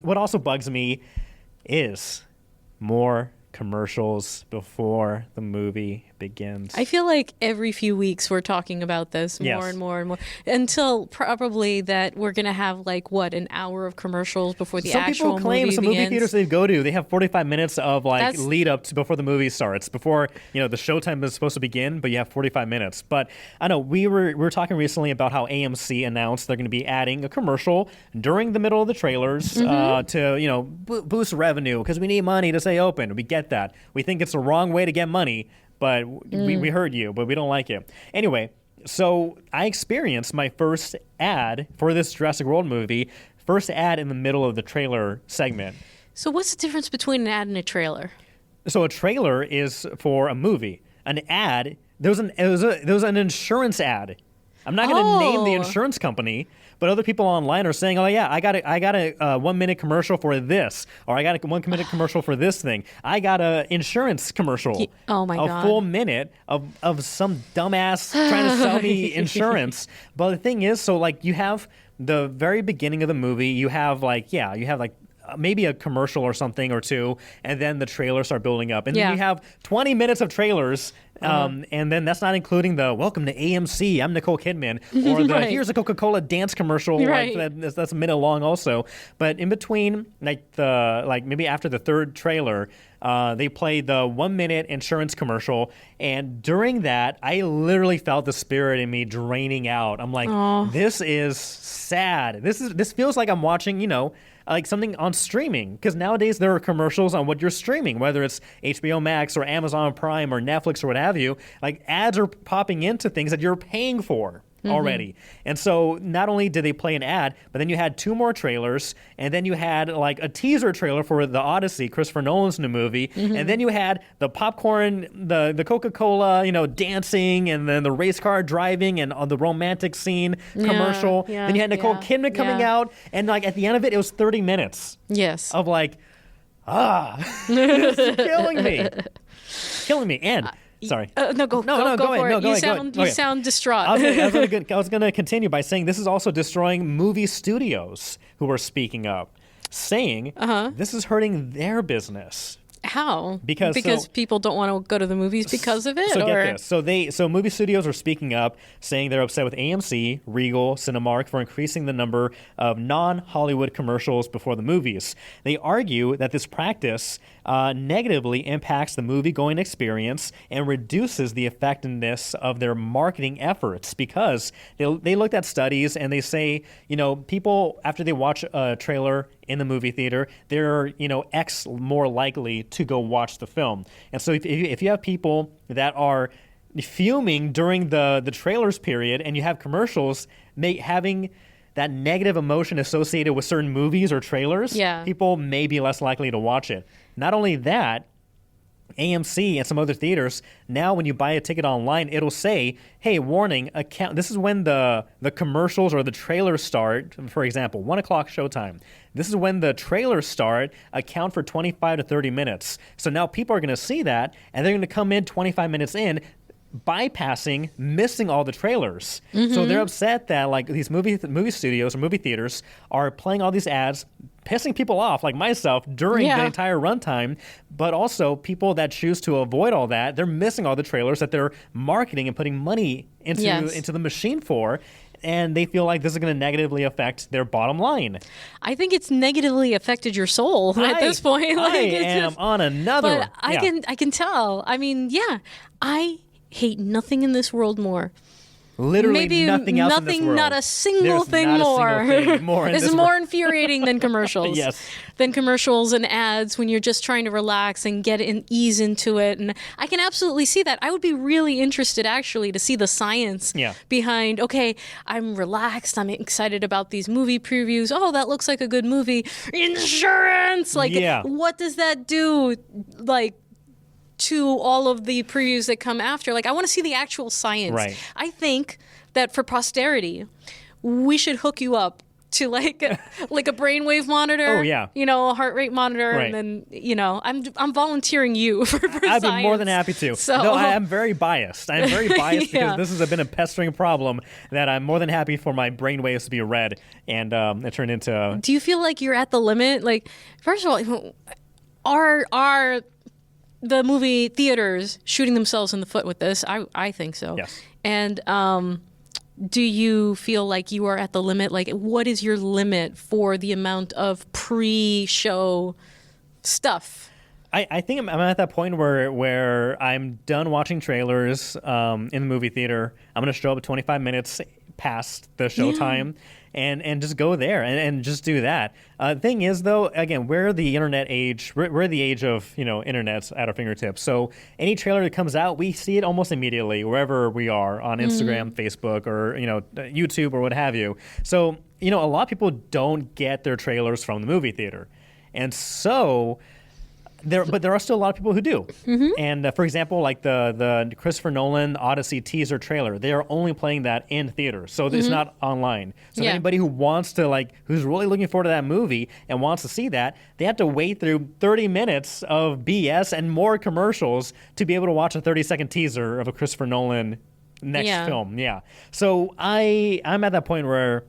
What also bugs me is more commercials before the movie begins. I feel like every few weeks we're talking about this more and more and more until probably that we're going to have an hour of commercials before the actual movie begins. Some people claim some movie theaters they go to, they have 45 minutes of lead up to before the movie starts, before the showtime is supposed to begin, but you have 45 minutes. But I know we were talking recently about how AMC announced they're going to be adding a commercial during the middle of the trailers to boost revenue because we need money to stay open. We get that. We think it's the wrong way to get money. But we heard you, but we don't like it. Anyway, so I experienced my first ad for this Jurassic World movie, first ad in the middle of the trailer segment. So what's the difference between an ad and a trailer? So a trailer is for a movie. An ad, there was an insurance ad. I'm not going to name the insurance company, but other people online are saying, "Oh yeah, I got a 1 minute commercial for this, or I got a 1 minute commercial for this thing. I got a insurance commercial. Oh my God, a full minute of some dumbass trying to sell me insurance." But the thing is, so you have the very beginning of the movie, you have maybe a commercial or something or two, and then the trailers start building up, and then you have 20 minutes of trailers. And then that's not including the "Welcome to AMC, I'm Nicole Kidman," or the "Here's a Coca-Cola dance commercial." That's a minute long also. But in between, maybe after the third trailer, they play the 1 minute insurance commercial, and during that, I literally felt the spirit in me draining out. I'm like, this is sad. This feels like I'm watching, something on streaming, because nowadays there are commercials on what you're streaming, whether it's HBO Max or Amazon Prime or Netflix or what have you. Ads are popping into things that you're paying for already. And so not only did they play an ad, but then you had 2 more trailers, and then you had a teaser trailer for The Odyssey, Christopher Nolan's new movie, and then you had the popcorn, the Coca-Cola, dancing, and then the race car driving, and the romantic scene commercial. Then you had Nicole Kidman coming out, and at the end of it, it was 30 minutes. Yes. Of it's killing me. And sorry. Go for it. You sound distraught. I was going to continue by saying this is also destroying movie studios who are speaking up, saying this is hurting their business. How? Because people don't want to go to the movies because of it? Get this. So movie studios are speaking up, saying they're upset with AMC, Regal, Cinemark for increasing the number of non-Hollywood commercials before the movies. They argue that this practice negatively impacts the movie-going experience and reduces the effectiveness of their marketing efforts, because they looked at studies and they say, people, after they watch a trailer in the movie theater, they're, X more likely to go watch the film. And so if you have people that are fuming during the trailers period, and you have commercials having that negative emotion associated with certain movies or trailers, people may be less likely to watch it. Not only that, AMC and some other theaters, now when you buy a ticket online, it'll say, "Hey, warning, this is when the commercials or the trailers start." For example, 1 o'clock showtime. This is when the trailers start, account for 25 to 30 minutes. So now people are going to see that, and they're going to come in 25 minutes in, missing all the trailers. So they're upset that these movie studios or movie theaters are playing all these ads, pissing people off like myself during the entire runtime, but also people that choose to avoid all that, they're missing all the trailers that they're marketing and putting money into the machine for. And they feel like this is going to negatively affect their bottom line. I think it's negatively affected your soul at this point. I am on another. But I can tell. I mean, I hate nothing in this world more. Literally nothing else in this world. Not a single thing more. This is more infuriating than commercials. Yes. Than commercials and ads when you're just trying to relax and ease into it. And I can absolutely see that. I would be really interested actually to see the science behind, okay, I'm relaxed, I'm excited about these movie previews. Oh, that looks like a good movie. Insurance! What does that do? To all of the previews that come after. I want to see the actual science. Right. I think that for posterity, we should hook you up to like a brainwave monitor. Oh, yeah. A heart rate monitor, Right. and then I'm volunteering you for I'd science. be more than happy to. So No, I am very biased. I am very biased Yeah. because this has been a pestering problem that I'm more than happy for my brain waves to be read and it turned into. do you feel like you're at the limit? Like, first of all, are the movie theaters shooting themselves in the foot with this? I think so. Yes. And do you feel like you are at the limit? Like, what is your limit for the amount of pre-show stuff? I think I'm at that point where I'm done watching trailers in the movie theater. I'm going to show up 25 minutes past the showtime and just go there and just do that. Thing is, though, again, we're the internet age. We're the age of, internet at our fingertips. So any trailer that comes out, we see it almost immediately wherever we are on Instagram, Facebook, or, YouTube or what have you. So, a lot of people don't get their trailers from the movie theater. And so... But there are still a lot of people who do. Mm-hmm. And for example, like the Christopher Nolan Odyssey teaser trailer, they are only playing that in theaters, so it's not online. So anybody who wants to who's really looking forward to that movie and wants to see that, they have to wait through 30 minutes of BS and more commercials to be able to watch a 30-second teaser of a Christopher Nolan next film. Yeah. So I'm at that point where.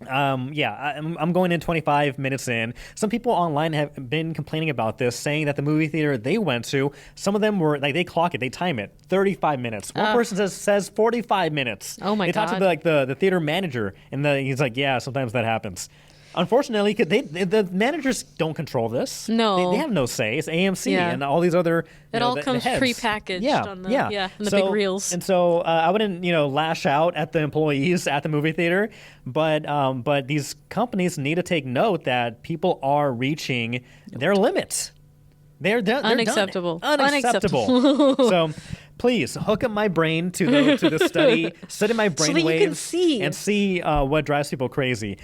I'm going in 25 minutes in. Some people online have been complaining about this, saying that the movie theater they went to, some of them were they clock it, they time it, 35 minutes. One person says 45 minutes. Oh my God! They talked to the theater manager, and he's like, yeah, sometimes that happens. Unfortunately, the managers don't control this. No. They have no say. It's AMC and all these other. It all comes the heads. prepackaged on the on the big reels. And so I wouldn't lash out at the employees at the movie theater, but these companies need to take note that people are reaching their limits. They're unacceptable. Unacceptable. So please hook up my brain to the study, study my brain so that waves, you can see. and see what drives people crazy.